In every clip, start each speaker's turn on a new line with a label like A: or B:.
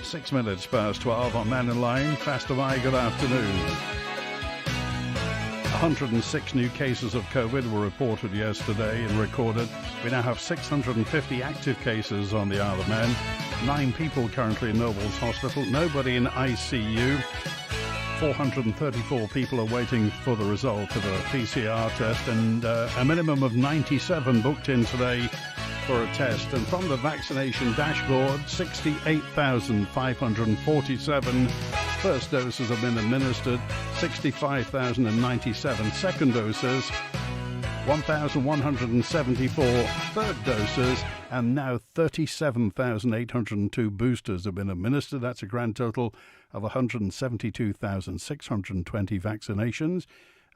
A: 6 minutes past 12 on Mannin Line. Faster by, good afternoon. 106 new cases of COVID were reported yesterday and recorded. We now have 650 active cases on the Isle of Man. 9 people currently in Noble's Hospital. Nobody in ICU. 434 people are waiting for the result of a PCR test, and a minimum of 97 booked in today for a test. And from the vaccination dashboard, 68,547 first doses have been administered, 65,097 second doses, 1,174 third doses, and now 37,802 boosters have been administered. That's a grand total of 172,620 vaccinations.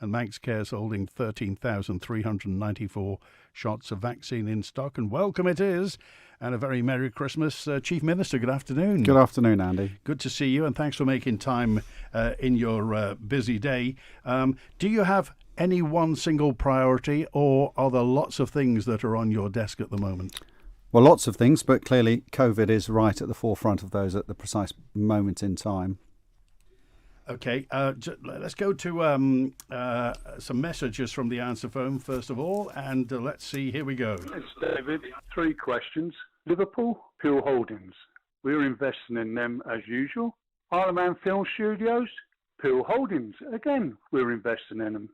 A: And Manx Care's holding 13,394 shots of vaccine in stock. And welcome it is, and a very Merry Christmas. Chief Minister, good afternoon.
B: Good afternoon, Andy.
A: Good to see you, and thanks for making time in your busy day. Do you have any one single priority, or are there lots of things that are on your desk at the moment?
B: Well, lots of things, but clearly COVID is right at the forefront of those at the precise moment in time.
A: Okay, let's go to some messages from the answer phone first of all, and let's see, here we go.
C: It's David. 3 questions. Liverpool, Peel Holdings. We're investing in them as usual. Isle of Man Film Studios, Peel Holdings. Again, we're investing in them.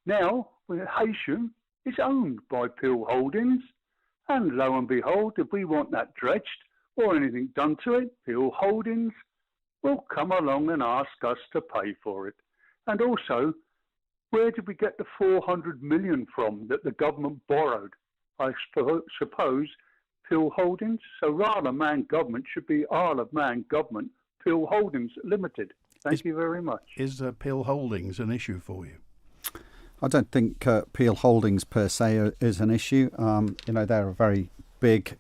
C: Now, Haitian is owned by Peel Holdings, and lo and behold, if we want that dredged or anything done to it, Peel Holdings will come along and ask us to pay for it. And also, where did we get the 400 million from that the government borrowed? I suppose Peel Holdings. So rather Man Government should be Isle of Man Government, Peel Holdings Limited. Thank you very much.
A: Is Peel Holdings an issue for you?
B: I don't think Peel Holdings per se is an issue. They're a very big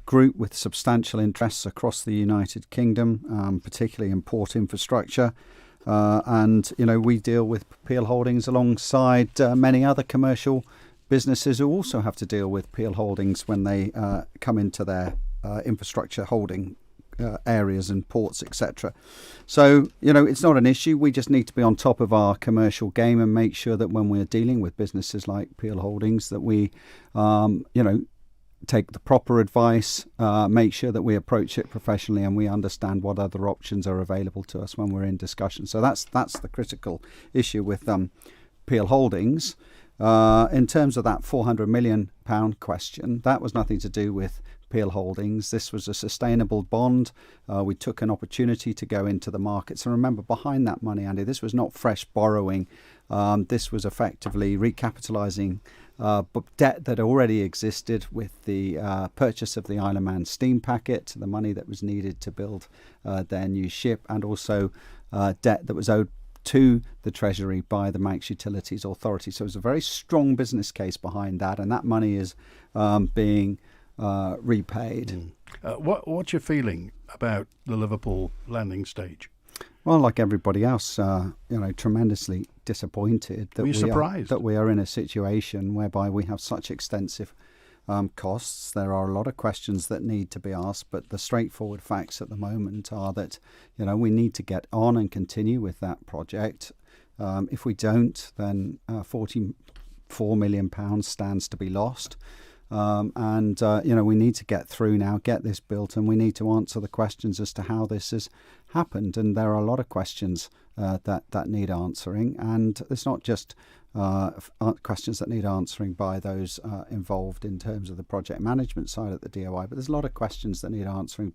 B: group with substantial interests across the United Kingdom, particularly in port infrastructure. And we deal with Peel Holdings alongside many other commercial businesses who also have to deal with Peel Holdings when they come into their infrastructure holding areas and ports, etc. So, it's not an issue. We just need to be on top of our commercial game and make sure that when we're dealing with businesses like Peel Holdings that we, take the proper advice, make sure that we approach it professionally and we understand what other options are available to us when we're in discussion. So that's the critical issue with Peel Holdings. In terms of that £400 million question, that was nothing to do with Peel Holdings. This was a sustainable bond. We took an opportunity to go into the markets. And remember, behind that money, Andy, this was not fresh borrowing. This was effectively recapitalising debt that already existed with the purchase of the Isle of Man steam packet, the money that was needed to build their new ship, and also debt that was owed to the Treasury by the Manx Utilities Authority. So it was a very strong business case behind that, and that money is being repaid.
A: What's your feeling about the Liverpool landing stage?
B: Well, like everybody else, tremendously disappointed that we are in a situation whereby we have such extensive costs. There are a lot of questions that need to be asked, but the straightforward facts at the moment are that we need to get on and continue with that project. If we don't, then £44 million stands to be lost. We need to get through now, get this built, and we need to answer the questions as to how this has happened. And there are a lot of questions that need answering, and it's not just questions that need answering by those involved in terms of the project management side at the DOI, but there's a lot of questions that need answering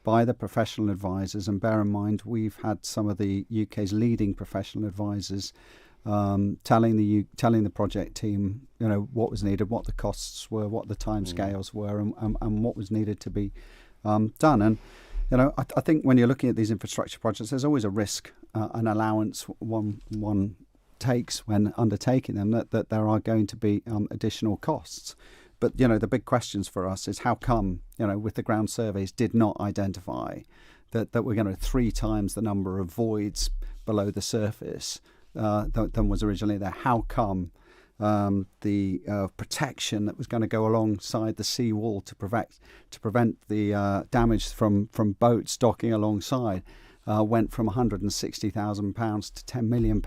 B: by the professional advisors. And bear in mind, we've had some of the UK's leading professional advisors telling the project team, what was needed, what the costs were, what the timescales were, and what was needed to be done. And I think when you're looking at these infrastructure projects, there's always a risk, an allowance one takes when undertaking them, that there are going to be additional costs. But the big questions for us is how come with the ground surveys did not identify that we're going to 3 times the number of voids below the surface than was originally there. How come the protection that was going to go alongside the seawall to prevent the damage from boats docking alongside went from £160,000 to £10 million.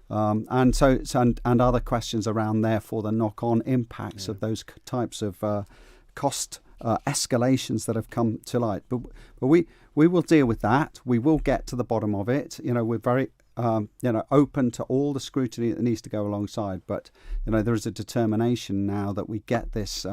B: And other questions around, therefore, the knock-on impacts of those types of cost escalations that have come to light. But we will deal with that. We will get to the bottom of it. We're very open to all the scrutiny that needs to go alongside. But there is a determination now that we get this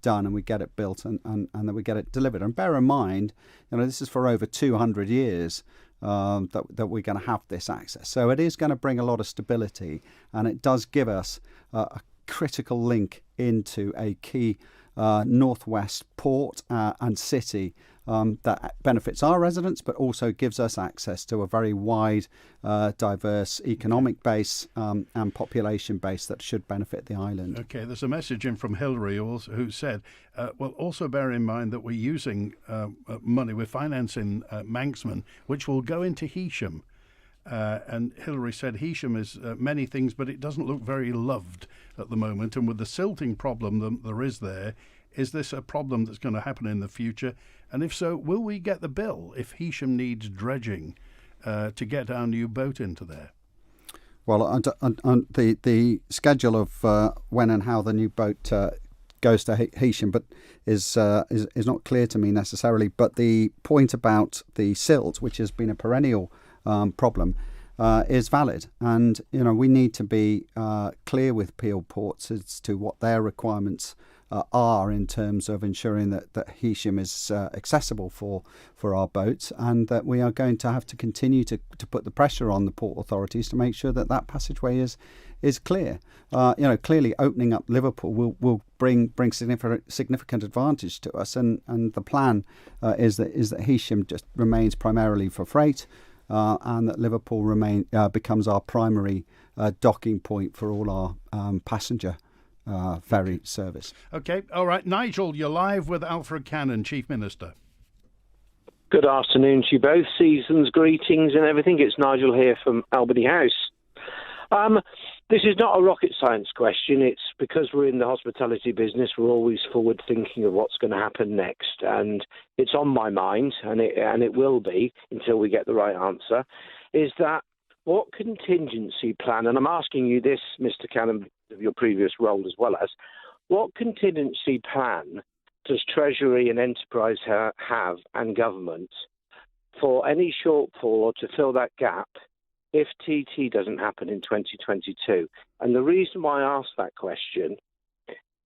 B: done and we get it built and that we get it delivered. And bear in mind, this is for over 200 years. That we're going to have this access. So it is going to bring a lot of stability, and it does give us a critical link into a key northwest port and city that benefits our residents, but also gives us access to a very wide, diverse economic base and population base that should benefit the island.
A: Okay, there's a message in from Hillary who said, well, also bear in mind that we're using money, we're financing Manxman, which will go into Heysham. And Hillary said Heysham is many things, but it doesn't look very loved at the moment. And with the silting problem that there is there, is this a problem that's going to happen in the future? And if so, will we get the bill if Heysham needs dredging to get our new boat into there?
B: Well, the schedule of when and how the new boat goes to Heysham, but is not clear to me necessarily. But the point about the silt, which has been a perennial problem, is valid, and we need to be clear with Peel Ports as to what their requirements are in terms of ensuring that Heysham is accessible for our boats, and that we are going to have to continue to put the pressure on the port authorities to make sure that passageway is clear. Clearly opening up Liverpool will bring significant advantage to us, and the plan is that Heysham just remains primarily for freight, and that Liverpool becomes our primary docking point for all our passenger ferry service.
A: Okay, all right. Nigel, you're live with Alfred Cannan, Chief Minister.
D: Good afternoon to you both. Season's greetings and everything. It's Nigel here from Albany House. This is not a rocket science question. It's because we're in the hospitality business, we're always forward thinking of what's going to happen next. And it's on my mind, and it will be until we get the right answer, is that what contingency plan, and I'm asking you this, Mr. Cannan, of your previous role as well as, what contingency plan does Treasury and Enterprise have and government for any shortfall or to fill that gap if TT doesn't happen in 2022? And the reason why I ask that question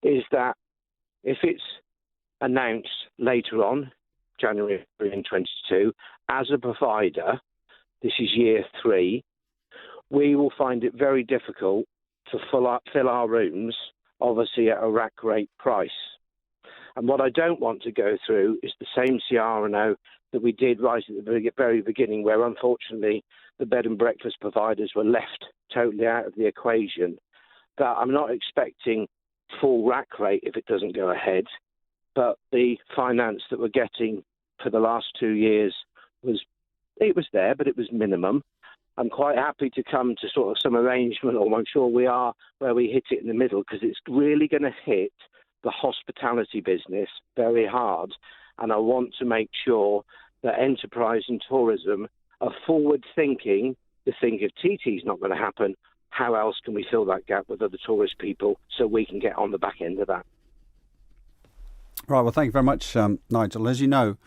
D: is that if it's announced later on, January 2022, as a provider, this is year 3, we will find it very difficult to fill our rooms, obviously at a rack rate price. And what I don't want to go through is the same scenario that we did right at the very beginning, where unfortunately the bed and breakfast providers were left totally out of the equation. That I'm not expecting full rack rate if it doesn't go ahead, but the finance that we're getting for the last 2 years was there, but it was minimum. I'm quite happy to come to sort of some arrangement, or I'm sure we are, where we hit it in the middle, because it's really going to hit the hospitality business very hard. And I want to make sure that enterprise and tourism are forward thinking to think if TT's not going to happen, how else can we fill that gap with other tourist people so we can get on the back end of that?
B: Right, well, thank you very much, Nigel. As you know,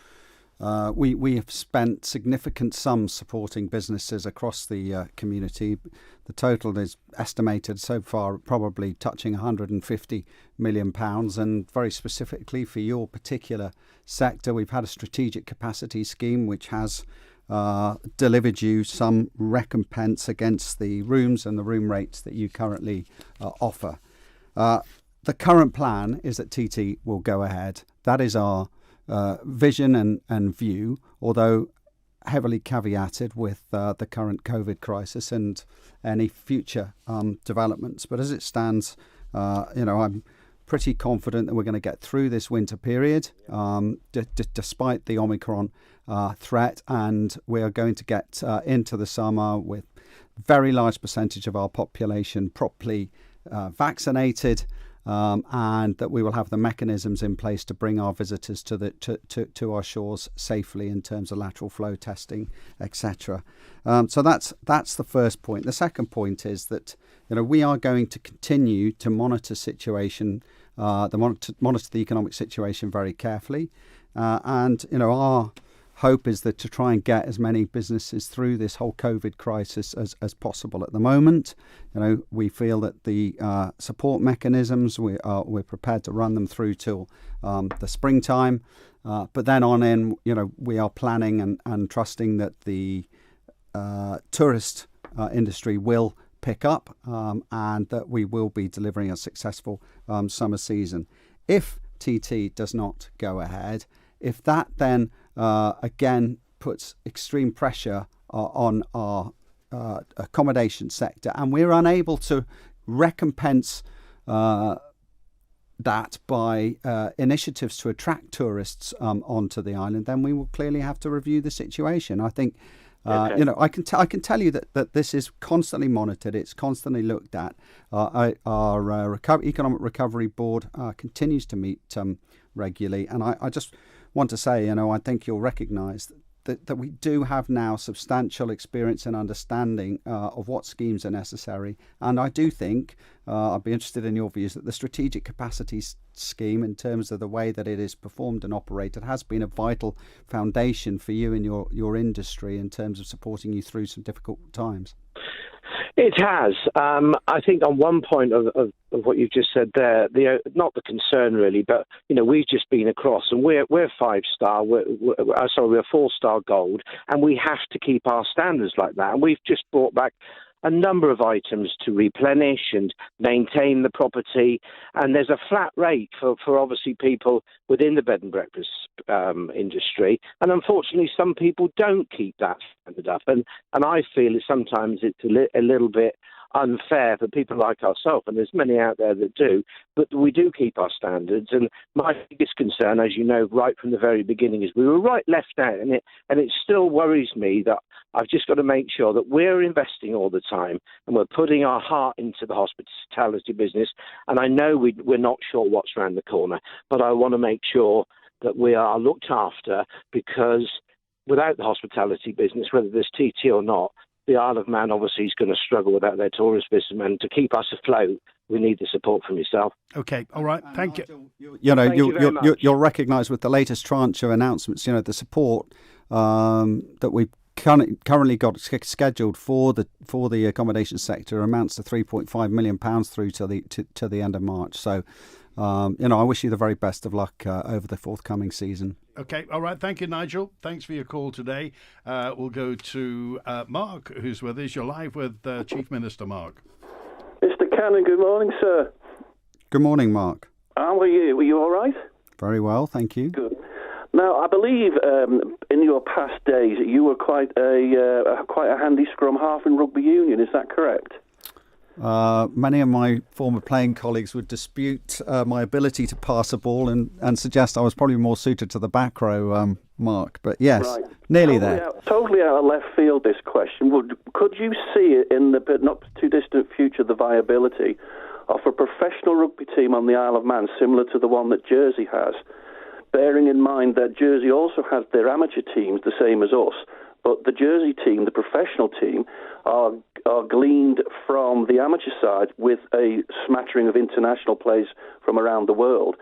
B: we have spent significant sums supporting businesses across the community. The total is estimated so far probably touching £150 million. And very specifically for your particular sector, we've had a strategic capacity scheme which has delivered you some recompense against the rooms and the room rates that you currently offer. The current plan is that TT will go ahead. That is our vision and view, although heavily caveated with the current COVID crisis and any future developments. But as it stands, I'm pretty confident that we're going to get through this winter period, despite the Omicron threat, and we are going to get into the summer with very large percentage of our population properly vaccinated, and that we will have the mechanisms in place to bring our visitors to our shores safely in terms of lateral flow testing, etc. So that's the first point. The second point is that we are going to continue to monitor monitor the economic situation very carefully, and our hope is that to try and get as many businesses through this whole COVID crisis as possible. At the moment, we feel that the support mechanisms, we're prepared to run them through till the springtime, but then on in, we are planning and trusting that the tourist industry will pick up, and that we will be delivering a successful summer season. If TT does not go ahead, if that then again puts extreme pressure on our accommodation sector, and we're unable to recompense that by initiatives to attract tourists onto the island, then we will clearly have to review the situation. I think I can tell you that this is constantly monitored. It's constantly looked at. Our Economic Recovery Board continues to meet regularly, and I just want to say, I think you'll recognise that we do have now substantial experience and understanding of what schemes are necessary. And I do think, I'd be interested in your views, that the Strategic Capacities Scheme, in terms of the way that it is performed and operated, has been a vital foundation for you and your industry in terms of supporting you through some difficult times.
D: It has. I think on one point of what you've just said there, not the concern really, but we've just been across, and we're 5-star. We're 4-star gold, and we have to keep our standards like that. And we've just brought back a number of items to replenish and maintain the property, and there's a flat rate for obviously people within the bed and breakfast industry, and unfortunately some people don't keep that standard up, and I feel sometimes it's a little bit unfair for people like ourselves, and there's many out there that do, but we do keep our standards. And my biggest concern, as you know, right from the very beginning, is we were left out, and it still worries me that I've just got to make sure that we're investing all the time and we're putting our heart into the hospitality business. And I know we're not sure what's around the corner, but I want to make sure that we are looked after, because without the hospitality business, whether there's TT or not, the Isle of Man obviously is going to struggle without their tourist business, and to keep us afloat, we need the support from yourself.
A: Okay, all right, thank you.
B: You'll recognise with the latest tranche of announcements, the support that we've currently got scheduled for the accommodation sector amounts to £3.5 million through to the end of March. So, I wish you the very best of luck over the forthcoming season.
A: Okay, all right. Thank you, Nigel. Thanks for your call today. We'll go to Mark, who's with us. You're live with Chief Minister Mark.
E: Mr. Cannan, good morning, sir.
B: Good morning, Mark.
E: How are you? Were you all right?
B: Very well, thank you.
E: Good. Now, I believe in your past days you were quite a handy scrum half in rugby union. Is that correct?
B: Many of my former playing colleagues would dispute my ability to pass a ball and suggest I was probably more suited to the back row, Mark. But yes, right. Nearly there.
E: Totally out of left field, this question. Could you see it in the not too distant future, the viability of a professional rugby team on the Isle of Man, similar to the one that Jersey has, bearing in mind that Jersey also has their amateur teams, the same as us, but the Jersey team, the professional team, are gleaned from the amateur side with a smattering of international players from around the world.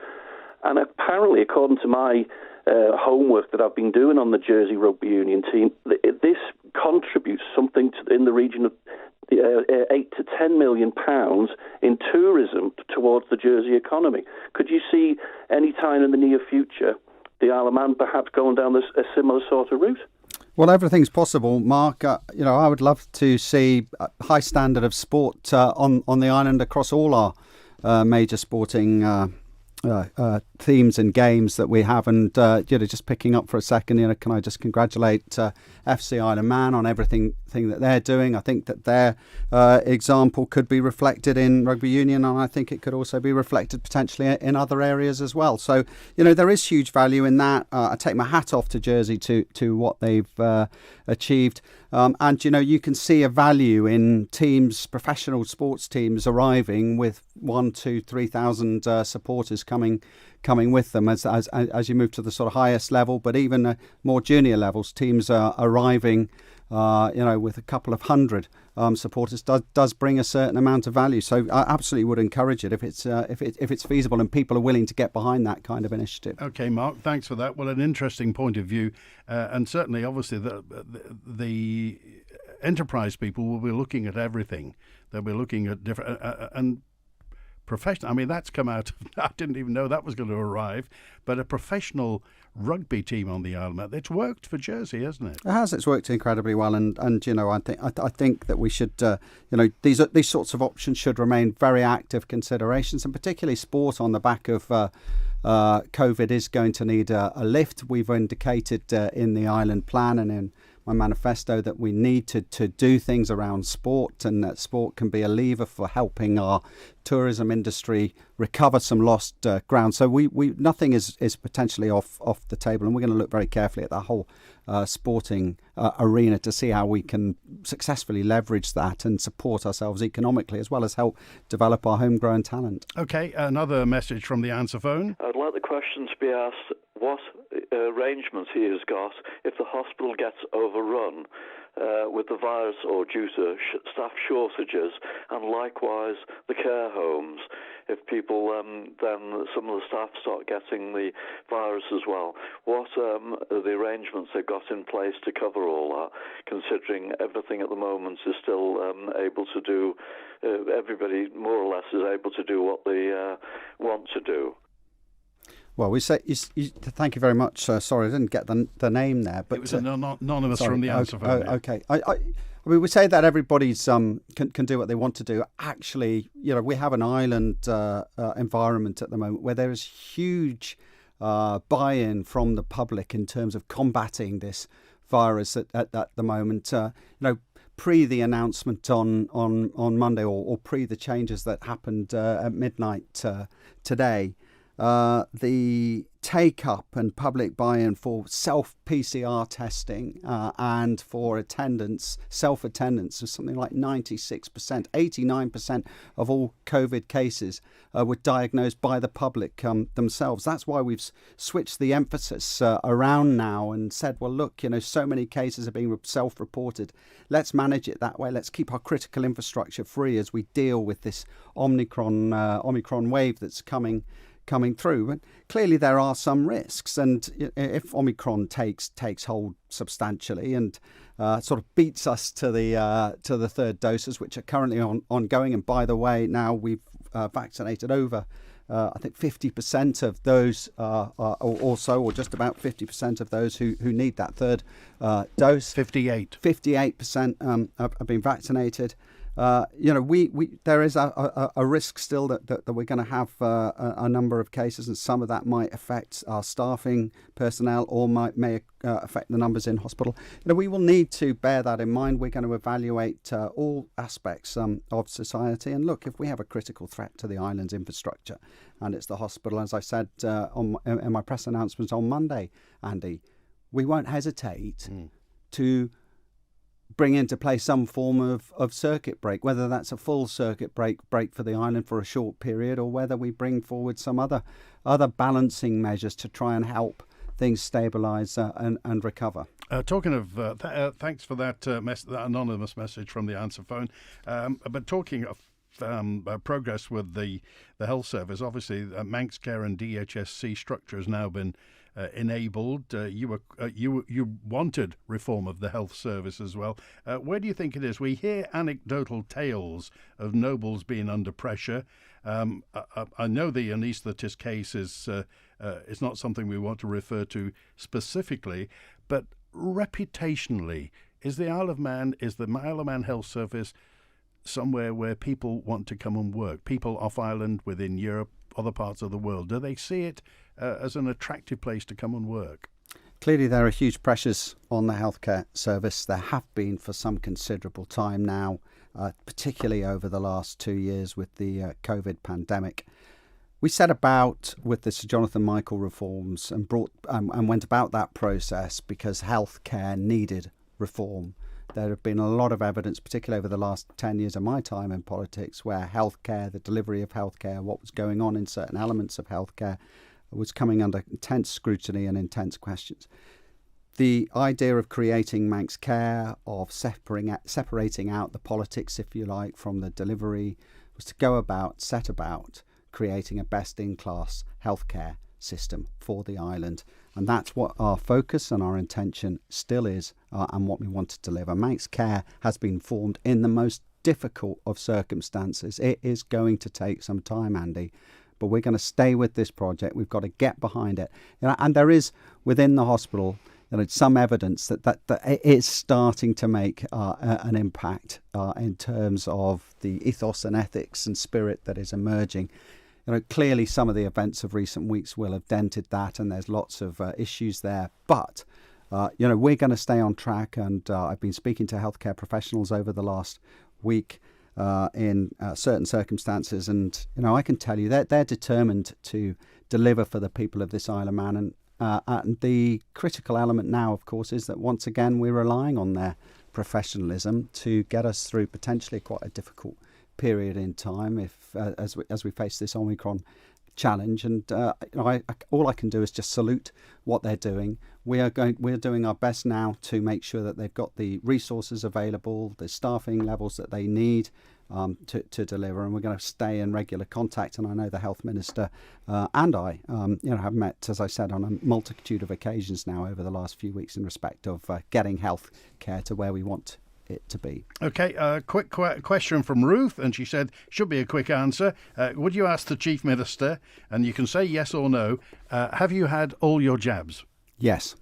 E: And apparently, according to my homework that I've been doing on the Jersey Rugby Union team, this contributes something in the region of £8 to £10 million in tourism towards the Jersey economy. Could you see any time in the near future the Isle of Man perhaps going down a similar sort of route?
B: Well, everything's possible, Mark. I would love to see a high standard of sport on the island across all our major sporting themes and games that we have. And just picking up for a second, can I just congratulate FC Isle of Man on everything that they're doing. I think that their example could be reflected in rugby union, and I think it could also be reflected potentially in other areas as well. So there is huge value in that. I take my hat off to Jersey to what they've achieved. And, you can see a value in teams, professional sports teams arriving with 1,000, 2,000, 3,000 supporters coming with them as you move to the sort of highest level, but even more junior levels, teams are arriving, with a couple of hundred supporters does bring a certain amount of value. So I absolutely would encourage it if it's feasible and people are willing to get behind that kind of initiative.
A: Okay, Mark, thanks for that. Well, an interesting point of view, and certainly, obviously, the enterprise people will be looking at everything. They'll be looking at different and professional. I mean, that's come out. I didn't even know that was going to arrive. But a professional rugby team on the Isle of Man. It's worked for Jersey, hasn't it?
B: It has. It's worked incredibly well, and I think that we should these sorts of options should remain very active considerations, and particularly sport on the back of COVID is going to need a lift. We've indicated in the Island Plan and in my manifesto that we need to do things around sport, and that sport can be a lever for helping our tourism industry recover some lost ground. So we nothing is potentially off the table, and we're going to look very carefully at that whole sporting arena to see how we can successfully leverage that and support ourselves economically, as well as help develop our homegrown talent.
A: Okay, another message from the answer phone.
F: I'd like the question to be asked, what arrangements he has got if the hospital gets overrun with the virus or due to staff shortages, and likewise the care homes, if people then some of the staff start getting the virus as well. What are the arrangements they've got in place to cover all that, considering everything at the moment is still able to do, everybody more or less is able to do what they want to do?
B: Well, we say thank you very much. Sorry, I didn't get the name there, but
A: it was anonymous from the answer phone.
B: Okay, I mean, we say that everybody's can do what they want to do. Actually, we have an island environment at the moment where there is huge buy-in from the public in terms of combating this virus at the moment. Pre the announcement on Monday, or pre the changes that happened at midnight today. The take-up and public buy-in for self-PCR testing and for self-attendance was something like 96%, 89% of all COVID cases were diagnosed by the public themselves. That's why we've switched the emphasis around now and said, well, look, so many cases are being self-reported. Let's manage it that way. Let's keep our critical infrastructure free as we deal with this Omicron wave that's coming through. But clearly there are some risks, and if Omicron takes hold substantially and sort of beats us to the third doses, which are currently ongoing, and by the way, now we've vaccinated over I think 50% of those or just about 50% of those who need that third dose. 58% have been vaccinated. There is a risk still that we're going to have a number of cases, and some of that might affect our staffing personnel or may affect the numbers in hospital. We will need to bear that in mind. We're going to evaluate all aspects of society, and look, if we have a critical threat to the island's infrastructure, and it's the hospital, as I said in my press announcement on Monday, Andy, we won't hesitate to bring into place some form of circuit break, whether that's a full circuit break for the island for a short period, or whether we bring forward some other balancing measures to try and help things stabilise and recover.
A: Talking of, thanks for that that anonymous message from the answer phone. But talking of progress with the health service, obviously Manx Care and DHSC structure has now been enabled. You wanted reform of the health service as well. Where do you think it is? We hear anecdotal tales of nobles being under pressure. I know the anaesthetist case is not something we want to refer to specifically, but reputationally, is the Isle of Man Health Service somewhere where people want to come and work? People off island, within Europe, other parts of the world, do they see it as an attractive place to come and work?
B: Clearly there are huge pressures on the healthcare service. There have been for some considerable time now, particularly over the last 2 years with the COVID pandemic. We set about with the Sir Jonathan Michael reforms and went about that process because healthcare needed reform. There have been a lot of evidence, particularly over the last 10 years of my time in politics, where healthcare, the delivery of healthcare, what was going on in certain elements of healthcare was coming under intense scrutiny and intense questions. The idea of creating Manx Care, of separating out the politics, if you like, from the delivery, was to set about creating a best-in-class healthcare system for the island. And that's what our focus and our intention still is, and what we want to deliver. Manx Care has been formed in the most difficult of circumstances. It is going to take some time, Andy, but we're going to stay with this project. We've got to get behind it. And there is, within the hospital, some evidence that it is starting to make an impact in terms of the ethos and ethics and spirit that is emerging. Clearly some of the events of recent weeks will have dented that, and there's lots of issues there. But, we're going to stay on track, and I've been speaking to healthcare professionals over the last week in certain circumstances, and, I can tell you that they're determined to deliver for the people of this Isle of Man. And the critical element now, of course, is that once again we're relying on their professionalism to get us through potentially quite a difficult period in time as we face this Omicron challenge. And all I can do is just salute what they're doing. We're doing our best now to make sure that they've got the resources available, the staffing levels that they need to deliver, and we're going to stay in regular contact. And I know the Health Minister and I have met, as I said, on a multitude of occasions now over the last few weeks in respect of getting health care to where we want it to be.
A: Okay, quick question from Ruth, and she said, should be a quick answer. Would you ask the Chief Minister, and you can say yes or no, have you had all your jabs?
B: Yes.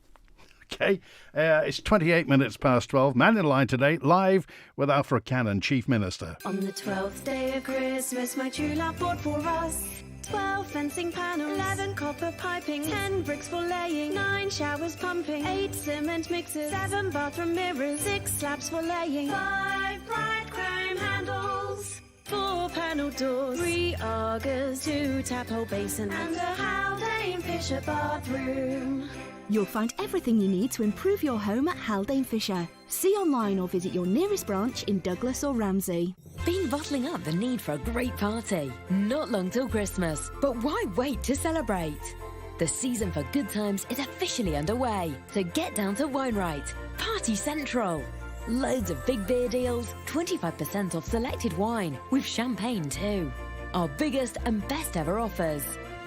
A: Okay, it's 28 minutes past 12. Mannin Line today, live with Alfred Cannan, Chief Minister.
G: On the 12th day of Christmas, my true love bought for us 12 fencing panels, 11 copper piping, 10 bricks for laying, 9 showers pumping, 8 cement mixers, 7 bathroom mirrors, 6 slabs for laying, 5 bright chrome handles, 4 panel doors, 3 augers, 2 tap hole basin, and a Haldane Fisher bathroom.
H: You'll find everything you need to improve your home at Haldane Fisher. See online or visit your nearest branch in Douglas or Ramsey.
I: Been bottling up the need for a great party. Not long till Christmas, but why wait to celebrate? The season for good times is officially underway, so get down to Wine-Right, Party Central. Loads of big beer deals, 25% off selected wine, with champagne too. Our biggest and best ever offers.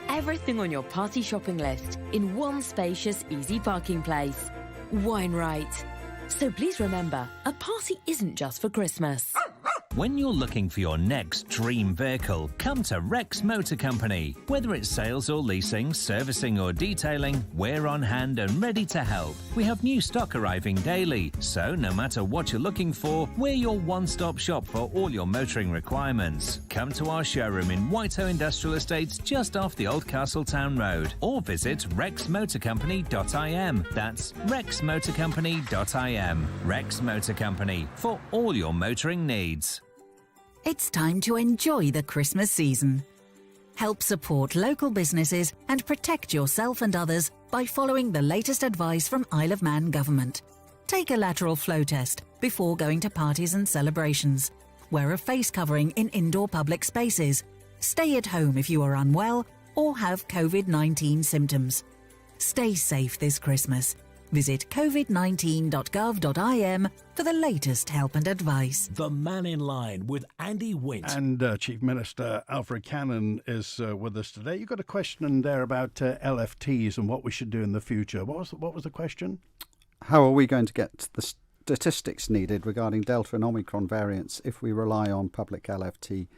I: Everything on your party shopping list in one spacious, easy parking place. Wine-Right. So please remember, a party isn't just for Christmas.
J: When you're looking for your next dream vehicle, come to Rex Motor Company. Whether it's sales or leasing, servicing or detailing, we're on hand and ready to help. We have new stock arriving daily, so no matter what you're looking for, we're your one-stop shop for all your motoring requirements. Come to our showroom in Whitehall Industrial Estates just off the Old Castletown Road, or visit rexmotorcompany.im. That's rexmotorcompany.im. Rex Motor Company, for all your motoring needs.
K: It's time to enjoy the Christmas season. Help support local businesses and protect yourself and others by following the latest advice from Isle of Man Government. Take a lateral flow test before going to parties and celebrations. Wear a face covering in indoor public spaces. Stay at home if you are unwell or have COVID-19 symptoms. Stay safe this Christmas. Visit covid19.gov.im for the latest help and advice.
L: The Mannin Line with Andy Wint.
A: And Chief Minister Alfred Cannan is with us today. You've got a question there about LFTs and what we should do in the future. What was the question?
B: How are we going to get the statistics needed regarding Delta and Omicron variants if we rely on public LFT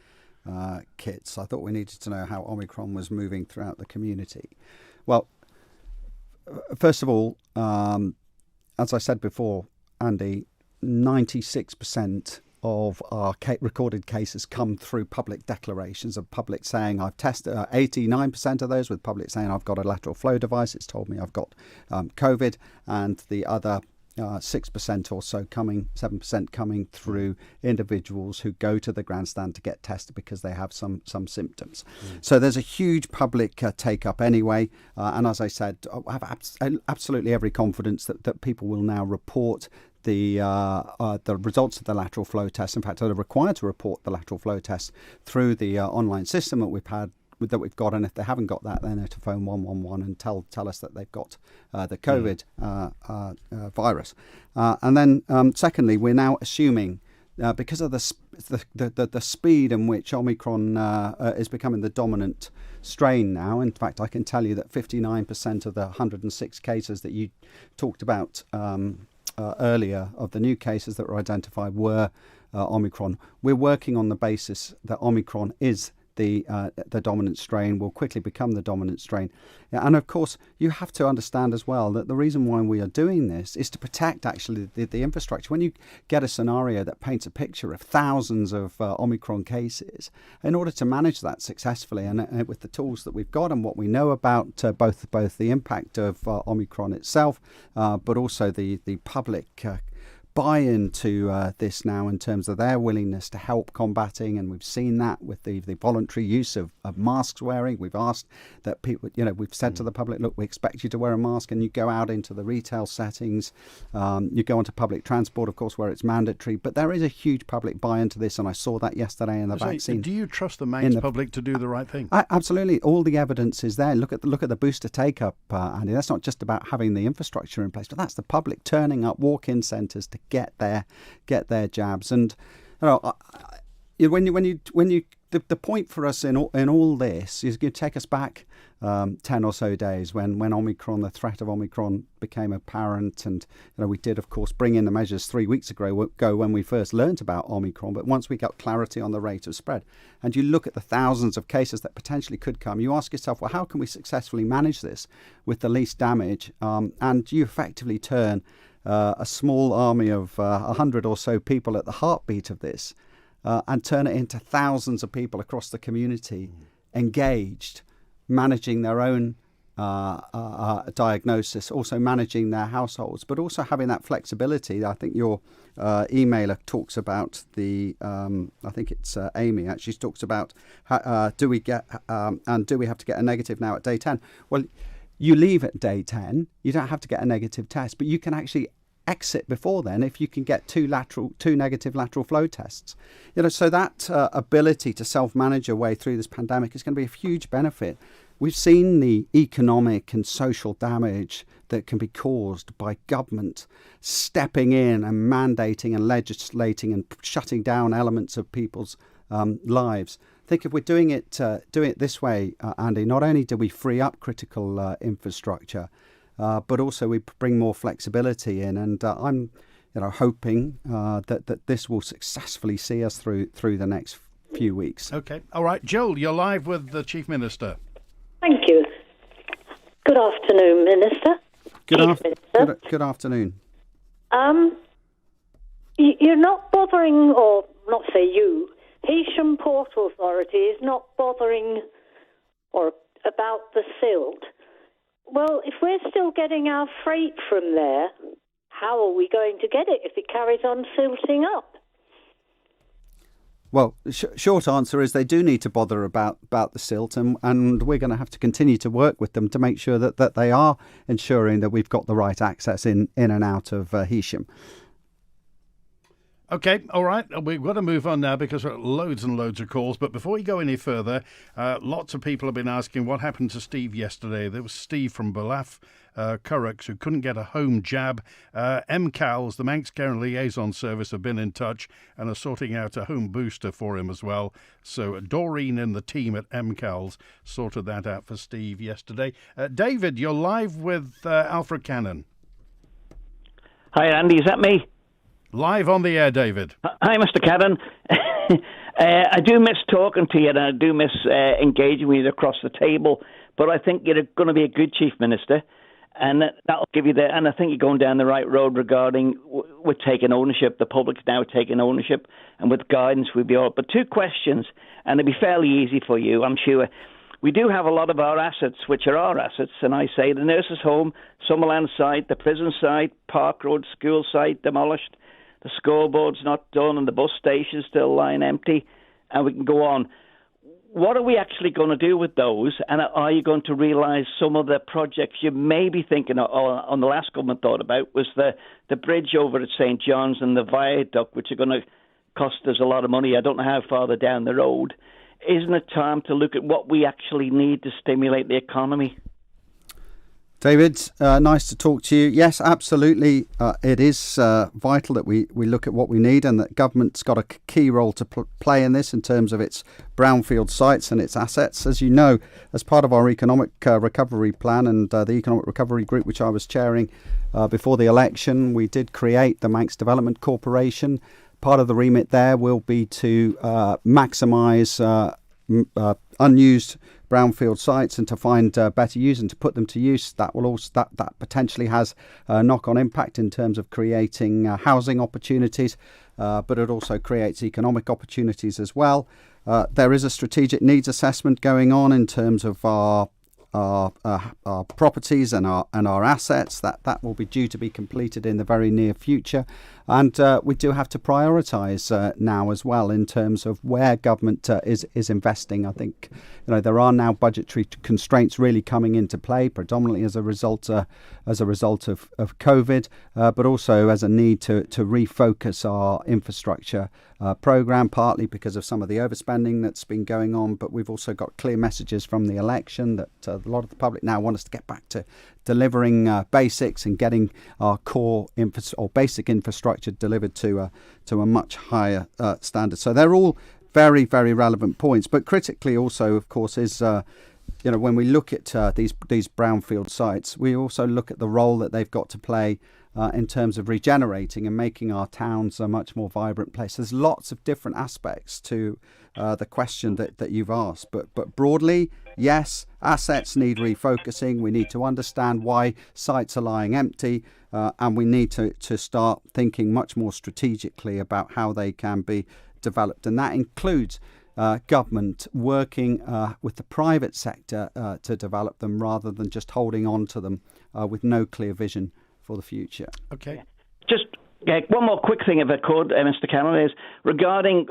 B: kits? I thought we needed to know how Omicron was moving throughout the community. Well, first of all, as I said before, Andy, 96% of our recorded cases come through public declarations of public saying I've tested, 89% of those with public saying I've got a lateral flow device, it's told me I've got COVID, and the other 6% or so 7% coming through individuals who go to the grandstand to get tested because they have some symptoms. So there's a huge public take up anyway, and as I said, I have absolutely every confidence that people will now report the results of the lateral flow test. In fact, they're required to report the lateral flow test through the online system that we've got, and if they haven't got that, then they're to phone 111 and tell us that they've got the COVID virus. And then secondly, we're now assuming, because of the speed in which Omicron is becoming the dominant strain now. In fact, I can tell you that 59% of the 106 cases that you talked about earlier of the new cases that were identified were Omicron. We're working on the basis that Omicron is the dominant strain, will quickly become the dominant strain. And of course, you have to understand as well that the reason why we are doing this is to protect actually the infrastructure. When you get a scenario that paints a picture of thousands of Omicron cases, in order to manage that successfully, and with the tools that we've got and what we know about both the impact of Omicron itself, but also the public buy-in to this now in terms of their willingness to help combating, and we've seen that with the voluntary use of masks wearing. We've asked that people, we've said to the public, look, we expect you to wear a mask, and you go out into the retail settings, you go onto public transport, of course, where it's mandatory, but there is a huge public buy-in to this, and I saw that yesterday in the vaccine.
A: Do you trust the Manx public to do the right thing?
B: Absolutely. All the evidence is there. Look at the booster take-up, Andy. That's not just about having the infrastructure in place, but that's the public turning up walk-in centres to get their jabs. And the point for us in all this is you take us back 10 or so days when Omicron, the threat of Omicron became apparent, and we did of course bring in the measures 3 weeks ago when we first learnt about Omicron. But once we got clarity on the rate of spread, and you look at the thousands of cases that potentially could come, you ask yourself, well, how can we successfully manage this with the least damage? And you effectively turn a small army of 100 or so people at the heartbeat of this, and turn it into thousands of people across the community engaged, managing their own diagnosis, also managing their households, but also having that flexibility. I think your emailer talks about I think it's Amy actually talks about do we have to get a negative now at day 10? Well, you leave at day 10, you don't have to get a negative test, but you can actually exit before then if you can get two negative lateral flow tests. So that ability to self-manage your way through this pandemic is going to be a huge benefit. We've seen the economic and social damage that can be caused by government stepping in and mandating and legislating and shutting down elements of people's lives. I think if we're doing it this way, Andy, not only do we free up critical infrastructure, but also we bring more flexibility in. And I'm hoping that this will successfully see us through the next few weeks.
A: Okay. All right. Jill, you're live with the Chief Minister.
M: Thank you. Good afternoon, Minister.
B: Good afternoon.
M: You're not bothering, or not say you, Heysham Port Authority is not bothering or about the silt. Well, if we're still getting our freight from there, how are we going to get it if it carries on silting up?
B: Well, short answer is they do need to bother about the silt, and we're going to have to continue to work with them to make sure that they are ensuring that we've got the right access in and out of Heysham.
A: Okay, all right. We've got to move on now because there are loads and loads of calls. But before we go any further, lots of people have been asking what happened to Steve yesterday. There was Steve from Belaf, Currachs, who couldn't get a home jab. MCALS, the Manx Care and Liaison Service, have been in touch and are sorting out a home booster for him as well. So Doreen and the team at MCALS sorted that out for Steve yesterday. David, you're live with Alfred Cannan.
N: Hi, Andy. Is that me?
A: Live on the air, David.
N: Hi, Mr. Cannan. I do miss talking to you, and I do miss engaging with you across the table, but I think you're going to be a good Chief Minister, and that'll give you and I think you're going down the right road regarding with taking ownership. The public's now taking ownership, and with guidance we'll be all. But two questions, and they'll be fairly easy for you, I'm sure. We do have a lot of our assets, which are our assets, and I say the nurses' home, Summerland site, the prison site, Park Road school site demolished, the scoreboard's not done, and the bus station's still lying empty, and we can go on. what are we actually going to do with those? And are you going to realise some of the projects you may be thinking of, or on the last government thought about, was the bridge over at St. John's and the viaduct, which are going to cost us a lot of money. I don't know how far they're down the road. Isn't it time to look at what we actually need to stimulate the economy?
B: David, nice to talk to you. Yes, absolutely. It is vital that we look at what we need, and that government's got a key role to play in this in terms of its brownfield sites and its assets. As you know, as part of our economic recovery plan and the economic recovery group, which I was chairing before the election, we did create the Manx Development Corporation. Part of the remit there will be to maximise unused brownfield sites and to find better use and to put them to use. That will also that potentially has a knock-on impact in terms of creating housing opportunities, but it also creates economic opportunities as well. There is a strategic needs assessment going on in terms of our properties and our assets. That will be due to be completed in the very near future, and we do have to prioritise now as well in terms of where government is investing. I think there are now budgetary constraints really coming into play, predominantly as a result of COVID, but also as a need to refocus our infrastructure programme, partly because of some of the overspending that's been going on. But we've also got clear messages from the election that a lot of the public now want us to get back to delivering basics and getting our core basic infrastructure delivered to a much higher standard. So they're all very, very relevant points. But critically also, of course, is when we look at these brownfield sites, we also look at the role that they've got to play in terms of regenerating and making our towns a much more vibrant place. There's lots of different aspects to the question that you've asked, but broadly, yes, assets need refocusing. We need to understand why sites are lying empty, and we need to start thinking much more strategically about how they can be developed, and that includes government working with the private sector to develop them rather than just holding on to them with no clear vision for the future.
A: Okay.
N: Just one more quick thing, if I could, Mr. Cannan, is regarding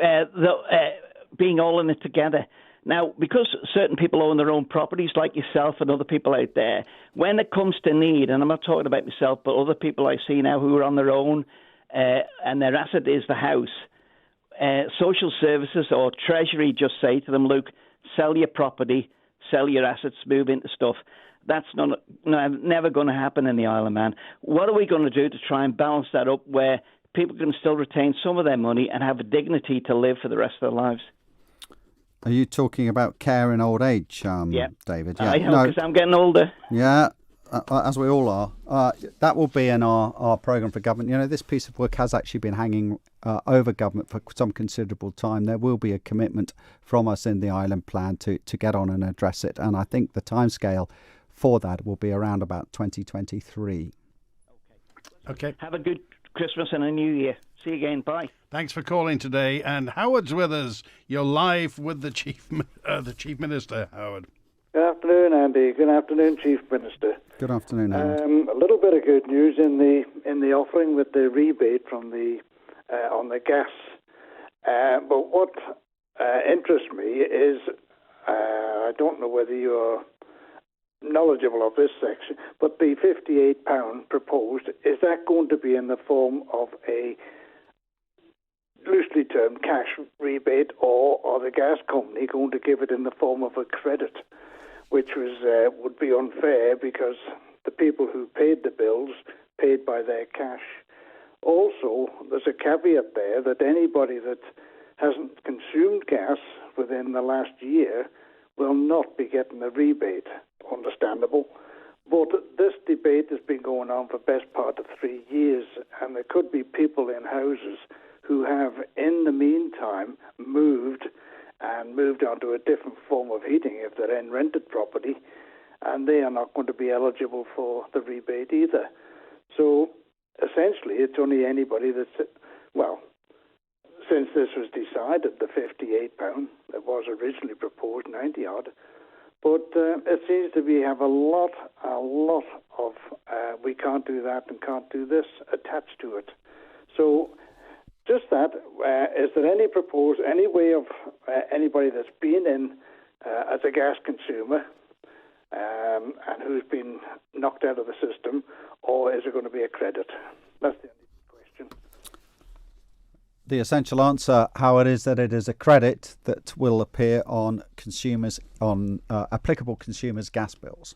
N: being all in it together. Now, because certain people own their own properties, like yourself and other people out there, when it comes to need, and I'm not talking about myself, but other people I see now who are on their own, and their asset is the house, social services or Treasury just say to them, look, sell your property, sell your assets, move into stuff. That's never going to happen in the Isle of Man. What are we going to do to try and balance that up where people can still retain some of their money and have a dignity to live for the rest of their lives?
B: Are you talking about care in old age,
N: yeah.
B: David?
N: Yeah, I know, because I'm getting older.
B: Yeah, as we all are. That will be in our programme for government. This piece of work has actually been hanging over government for some considerable time. There will be a commitment from us in the Island Plan to get on and address it. And I think the timescale for that will be around about 2023.
A: Okay.
N: Have a good Christmas and a New Year. See you again. Bye.
A: Thanks for calling today. And Howard's with us. You're live with the Chief Minister, Howard.
O: Good afternoon, Andy. Good afternoon, Chief Minister.
B: Good afternoon, Howard.
O: A little bit of good news in the offering with the rebate from on the gas. But what interests me is I don't know whether you're knowledgeable of this section, but the £58 proposed, is that going to be in the form of a loosely termed cash rebate, or the gas company going to give it in the form of a credit, which would be unfair because the people who paid the bills paid by their cash. Also, there's a caveat there that anybody that hasn't consumed gas within the last year will not be getting a rebate. Understandable. But this debate has been going on for the best part of 3 years, and there could be people in houses who have, in the meantime, moved onto a different form of heating if they're in rented property, and they are not going to be eligible for the rebate either. So, essentially, it's only anybody that's, well, since this was decided, the £58 that was originally proposed, 90-odd, but it seems to be have a lot of we can't do that and can't do this attached to it. So just that, is there any way of anybody that's been in as a gas consumer and who's been knocked out of the system, or is it going to be a credit? That's the only question.
B: The essential answer, Howard, is that it is a credit that will appear on consumers, on applicable consumers' gas bills.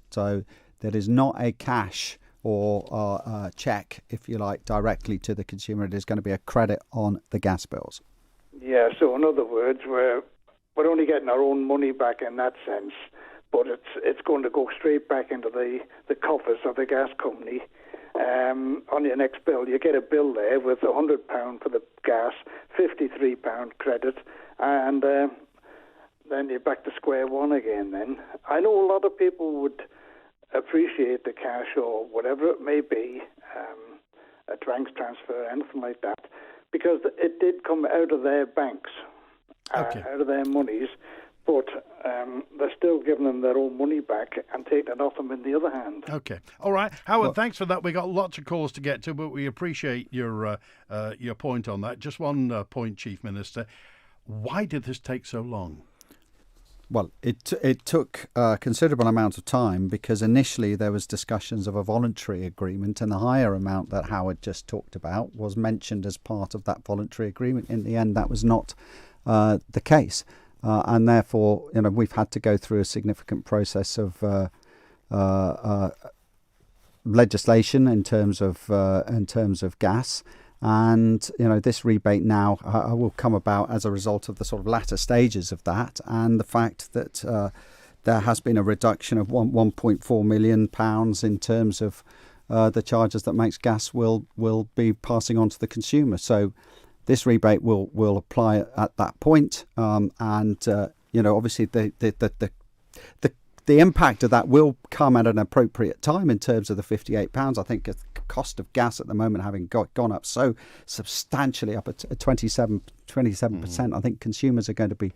B: So that is not a cash or a check, if you like, directly to the consumer. It is going to be a credit on the gas bills.
O: Yeah, so in other words, we're only getting our own money back in that sense, but it's going to go straight back into the coffers of the gas company. On your next bill, you get a bill there with £100 for the gas, £53 credit, and then you're back to square one again then. I know a lot of people would appreciate the cash or whatever it may be, a tranks transfer, anything like that, because it did come out of their banks, out of their monies, but they're still giving them their own money back and taking it off them in the other hand.
A: Okay. All right. Howard, thanks for that. We got lots of calls to get to, but we appreciate your point on that. Just one point, Chief Minister. Why did this take so long?
B: Well, it took a considerable amount of time because initially there was discussions of a voluntary agreement, and the higher amount that Howard just talked about was mentioned as part of that voluntary agreement. In the end, that was not the case. And therefore, we've had to go through a significant process of legislation in terms of gas, and this rebate now will come about as a result of the sort of latter stages of that, and the fact that there has been a reduction of £1.4 million in terms of the charges that Manx Gas will be passing on to the consumer. So this rebate will apply at that point, and obviously the impact of that will come at an appropriate time in terms of the £58. I think the cost of gas at the moment having gone up so substantially, up at 27%. I think consumers are going to be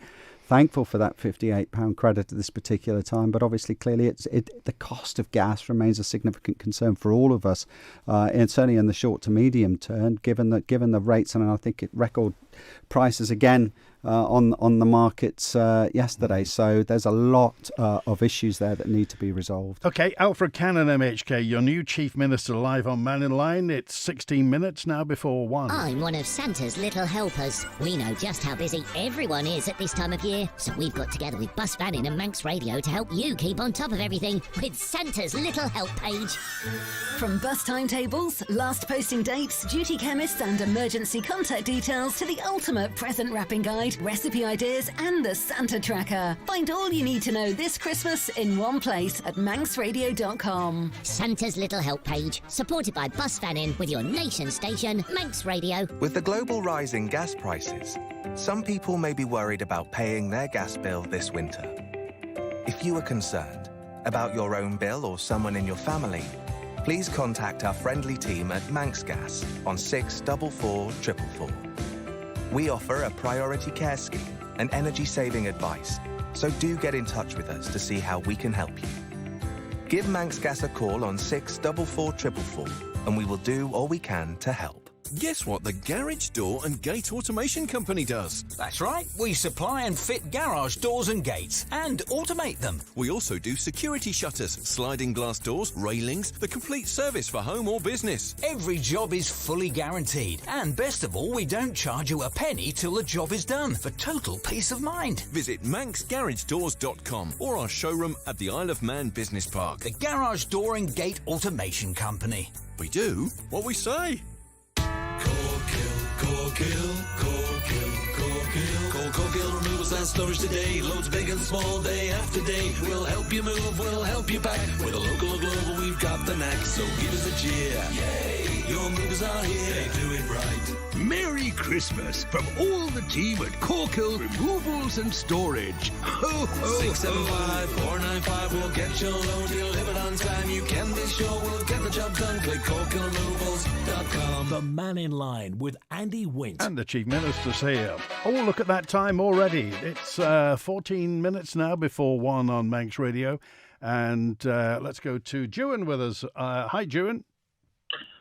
B: thankful for that £58 credit at this particular time, but obviously clearly the cost of gas remains a significant concern for all of us, and certainly in the short to medium term, given the rates, and I think record prices again on the markets yesterday. So there's a lot of issues there that need to be resolved.
A: Okay, Alfred Cannan, MHK, your new Chief Minister, live on Mannin Line. It's 16 minutes now before 1.
P: I'm one of Santa's little helpers. We know just how busy everyone is at this time of year, so we've got together with Bus Fanning and Manx Radio to help you keep on top of everything with Santa's little help page.
Q: From bus timetables, last posting dates, duty chemists and emergency contact details to the ultimate present wrapping guide, recipe ideas and the Santa tracker. Find all you need to know this Christmas in one place at manxradio.com.
P: Santa's little help page, supported by Bus Fanning with your nation station, Manx Radio.
R: With the global rise in gas prices, some people may be worried about paying their gas bill this winter. If you are concerned about your own bill or someone in your family, please contact our friendly team at Manx Gas on 644 We offer a priority care scheme and energy-saving advice, so do get in touch with us to see how we can help you. Give Manx Gas a call on 644 and we will do all we can to help.
S: Guess what the garage door and gate automation company does?
T: That's right, we supply and fit garage doors and gates and automate them.
S: We also do security shutters, sliding glass doors, railings, the complete service for home or business.
T: Every job is fully guaranteed, and best of all, we don't charge you a penny till the job is done, for total peace of mind.
S: Visit manxgaragedoors.com or our showroom at the Isle of Man Business Park.
T: The Garage Door and Gate Automation Company.
S: We do what we say.
U: Call Corkill Removals and Storage today. Loads big and small, day after day. We'll help you move, we'll help you pack. With a local or global, we've got the knack. So give us a cheer. Yay! Your movers are here. They do it right.
V: Merry Christmas from all the team at Corkill Removals and Storage. Ho, ho,
U: 675-495. We'll get your load delivered on time. You can be sure we'll get the job done. Click CorkillRemovals.com.
L: The Mannin Line with Andy Wint.
A: And the Chief Minister's here. Oh, look at that time already. It's 14 minutes now before 1 on Manx Radio. And let's go to Dewan with us. Hi, Dewan.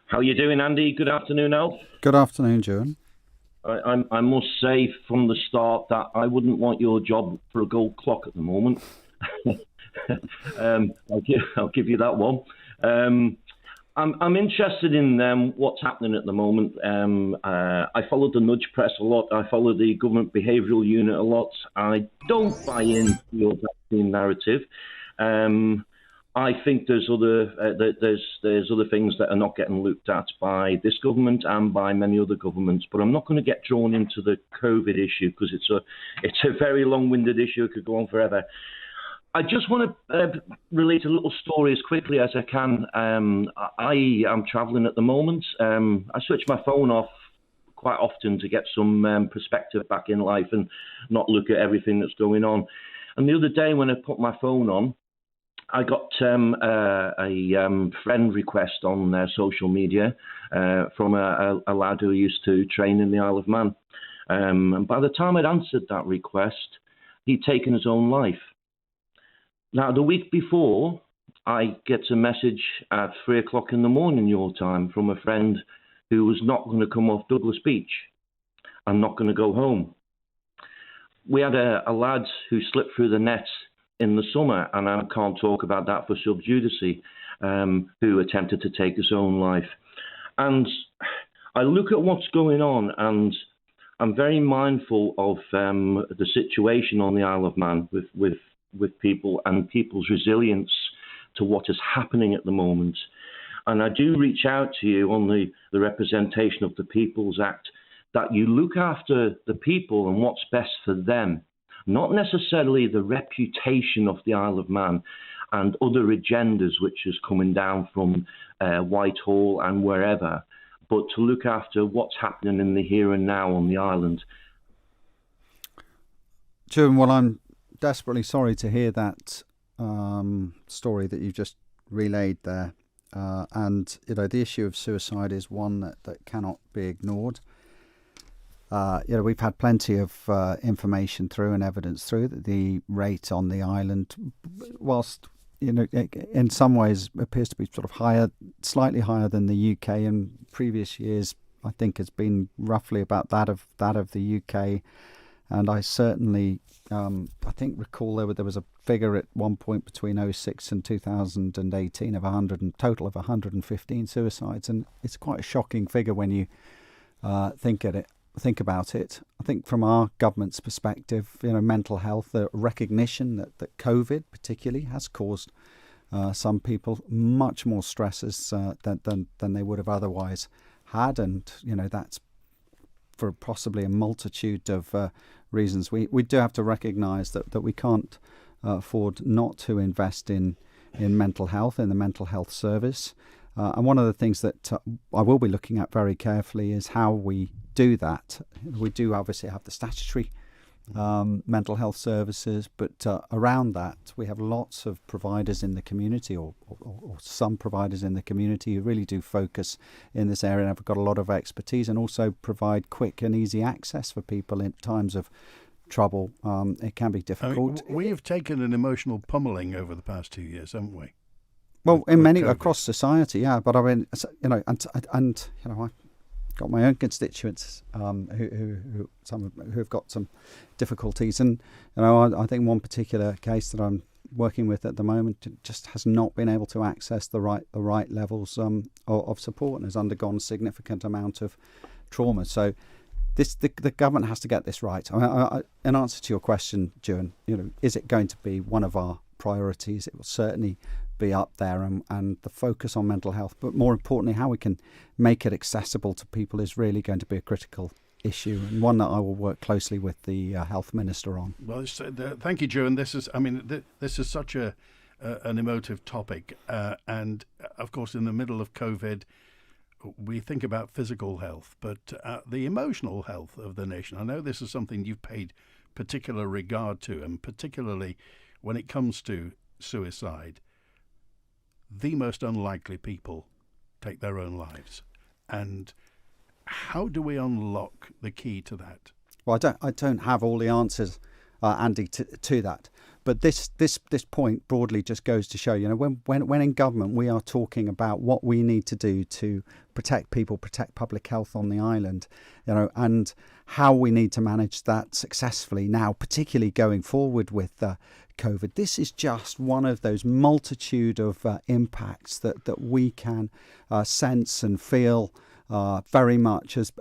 W: How are you doing, Andy? Good afternoon, Alf.
B: Good afternoon, Dewan.
C: I must say from the start that I wouldn't want your job for a gold clock at the moment. I'll give you that one. I'm interested in what's happening at the moment. I follow the nudge press a lot. I follow the government behavioural unit a lot. I don't buy into your vaccine narrative. I think there's other things that are not getting looked at by this government and by many other governments. But I'm not going to get drawn into the COVID issue because it's a very long-winded issue. It could go on forever. I just want to relate a little story as quickly as I can. I am travelling at the moment. I switch my phone off quite often to get some perspective back in life and not look at everything that's going on. And the other day when I put my phone on, I got a friend request on social media from a lad who used to train in the Isle of Man. And by the time I'd answered that request, he'd taken his own life. Now, the week before, I get a message at 3 o'clock in the morning your time from a friend who was not going to come off Douglas Beach and not going to go home. We had a lad who slipped through the net in the summer, and I can't talk about that for sub judice, who attempted to take his own life. And I look at what's going on, and I'm very mindful of the situation on the Isle of Man with people and people's resilience to what is happening at the moment. And I do reach out to you on the representation of the People's Act, that you look after the people and what's best for them, not necessarily the reputation of the Isle of Man and other agendas which is coming down from Whitehall and wherever, but to look after what's happening in the here and now on the island.
B: Jim, well, I'm desperately sorry to hear that story that you've just relayed there. And, the issue of suicide is one that cannot be ignored. We've had plenty of information through and evidence through that the rate on the island, whilst in some ways appears to be sort of higher, slightly higher than the UK in previous years, I think has been roughly about that of the UK. And I certainly, recall there was a figure at one point between 2006 and 2018 of total of 115 suicides, and it's quite a shocking figure when you think about it. I think from our government's perspective, mental health, the recognition that COVID particularly has caused some people much more stresses than they would have otherwise had, and that's for possibly a multitude of reasons. We do have to recognise that we can't afford not to invest in mental health, in the mental health service. And one of the things that I will be looking at very carefully is how we do that. We do obviously have the statutory mental health services, but around that we have lots of providers in the community, or some providers in the community who really do focus in this area and have got a lot of expertise and also provide quick and easy access for people in times of trouble. It can be difficult.
A: We have taken an emotional pummeling over the past 2 years, haven't we?
B: Well, in many across society, yeah. But I mean, and I've got my own constituents who have got some difficulties, and I think one particular case that I'm working with at the moment just has not been able to access the right levels of support and has undergone a significant amount of trauma. So the government has to get this right. In answer to your question, Juan, is it going to be one of our priorities? It will certainly be up there, and the focus on mental health, but more importantly how we can make it accessible to people is really going to be a critical issue, and one that I will work closely with the health minister on.
A: Well, thank you, Joe. And this is such an emotive topic, and of course in the middle of COVID we think about physical health, but the emotional health of the nation. I know this is something you've paid particular regard to, and particularly when it comes to suicide. The most unlikely people take their own lives. And how do we unlock the key to that?
B: Well, I don't have all the answers, Andy, to that. But this point broadly just goes to show, when in government we are talking about what we need to do to protect people, protect public health on the island, and how we need to manage that successfully now, particularly going forward with COVID. This is just one of those multitude of impacts that we can sense and feel very much as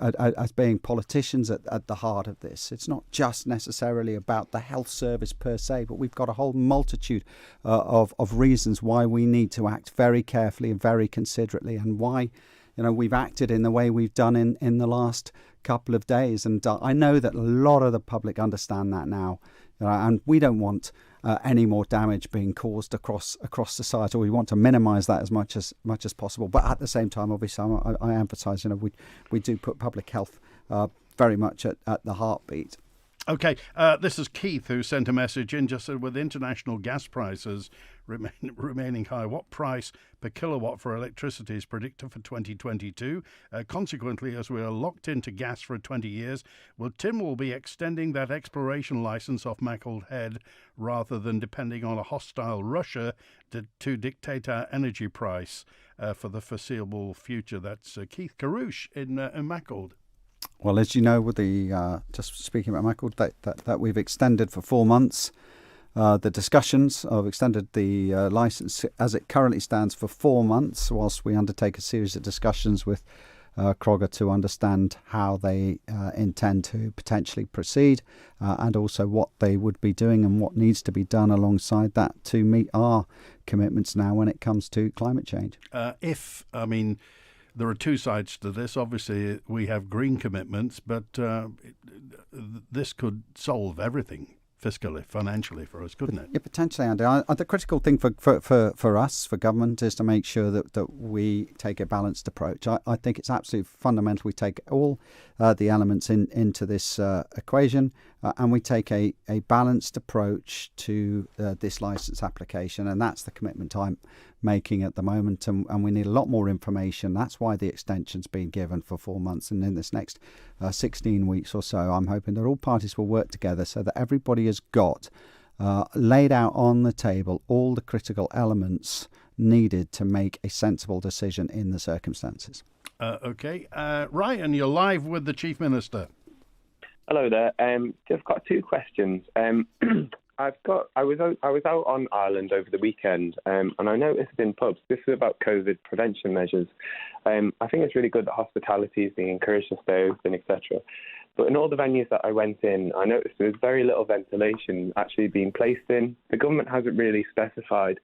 B: being politicians at the heart of this. It's not just necessarily about the health service per se, but we've got a whole multitude of reasons why we need to act very carefully and very considerately, and why we've acted in the way we've done in the last couple of days. And I know that a lot of the public understand that now, and we don't want any more damage being caused across society. We want to minimise that as much as possible. But at the same time, obviously, I emphasise, we do put public health very much at the heartbeat.
A: Okay, this is Keith, who sent a message in, just said, with international gas prices remaining high, what price per kilowatt for electricity is predicted for 2022? Consequently, as we are locked into gas for 20 years, will be extending that exploration licence off Mackle Head rather than depending on a hostile Russia to dictate our energy price for the foreseeable future? That's Keith Carouche in Mackle.
B: Well, as you know, with the just speaking about Michael, that we've extended for 4 months the discussions. I've extended the licence as it currently stands for 4 months, whilst we undertake a series of discussions with Crogger to understand how they intend to potentially proceed, and also what they would be doing and what needs to be done alongside that to meet our commitments now when it comes to climate change.
A: There are two sides to this. Obviously, we have green commitments, but this could solve everything fiscally, financially for us, couldn't it?
B: Yeah, potentially, Andy. The critical thing for us, for government, is to make sure that we take a balanced approach. I think it's absolutely fundamental we take all the elements into this equation, and we take a balanced approach to this licence application, and that's the commitment I'm making at the moment, and we need a lot more information. That's why the extension's been given for 4 months, and in this next 16 weeks or so, I'm hoping that all parties will work together so that everybody has got laid out on the table all the critical elements needed to make a sensible decision in the circumstances.
A: Okay. Ryan, you're live with the Chief Minister.
D: Hello there. Just got two questions. I was out on Ireland over the weekend, and I noticed in pubs, this is about COVID prevention measures. I think it's really good that hospitality is being encouraged to stay open, etc. But in all the venues that I went in, I noticed there was very little ventilation actually being placed in. The government hasn't really specified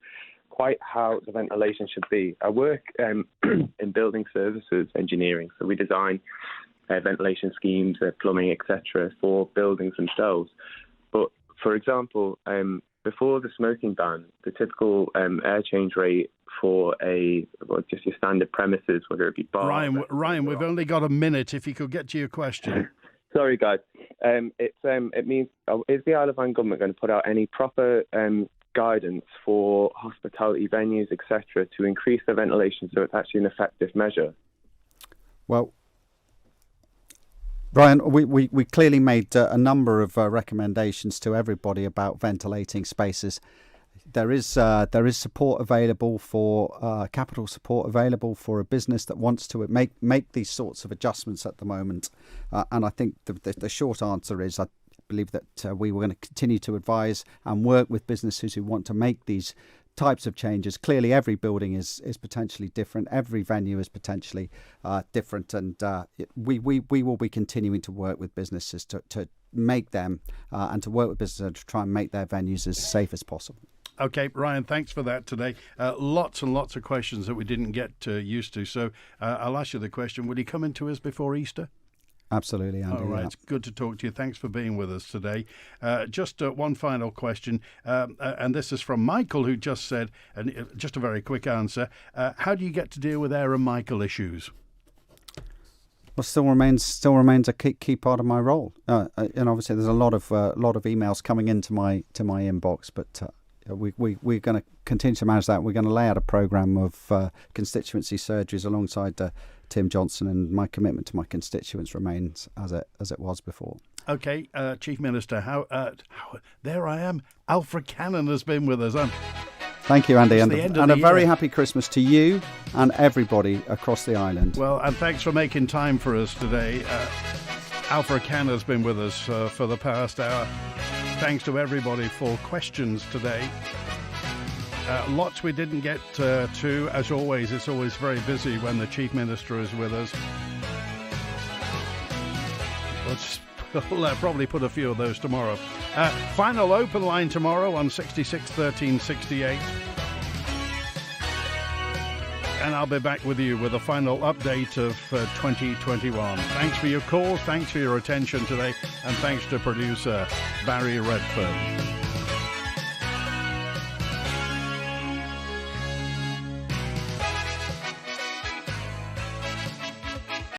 D: quite how the ventilation should be. I work in building services engineering, so we design ventilation schemes, plumbing, etc. for buildings themselves. But for example, before the smoking ban, the typical air change rate for just your standard premises, whether it be bar...
A: Ryan, we've only got a minute. If you could get to your question.
D: Sorry, guys. It means, is the Isle of Man government going to put out any proper guidance for hospitality venues, etc., to increase the ventilation so it's actually an effective measure?
B: Well, Brian, we clearly made a number of recommendations to everybody about ventilating spaces. There is support available for capital support available for a business that wants to make these sorts of adjustments at the moment. And I think the short answer is I believe that we were going to continue to advise and work with businesses who want to make these types of changes. Clearly, every building is potentially different. Every venue is potentially different, and we will be continuing to work with businesses to make them and to work with businesses to try and make their venues as safe as possible.
A: Okay, Ryan, thanks for that today. Lots and lots of questions that we didn't get used to. So I'll ask you the question: will you come in to us before Easter?
B: Absolutely, Andy.
A: All right, it's good to talk to you. Thanks for being with us today. Just one final question, and this is from Michael, who just said, and just a very quick answer, how do you get to deal with Aaron Michael issues?
B: Well, still remains a key part of my role. And obviously, there's a lot of emails coming into my inbox, but we're going to continue to manage that. We're going to lay out a programme of constituency surgeries alongside Tim Johnson, and my commitment to my constituents remains as it was before.
A: Okay, Chief Minister, how there I am. Alfred Cannan has been with us.
B: Thank you, Andy, and a very happy Christmas to you and everybody across the island.
A: Well, and thanks for making time for us today. Alfred Cannan has been with us for the past hour. Thanks to everybody for questions today. Lots we didn't get to. As always, it's always very busy when the Chief Minister is with us. We'll probably put a few of those tomorrow. Final open line tomorrow on 66 13 68. And I'll be back with you with a final update of 2021. Thanks for your calls, thanks for your attention today, and thanks to producer Barry Redfern.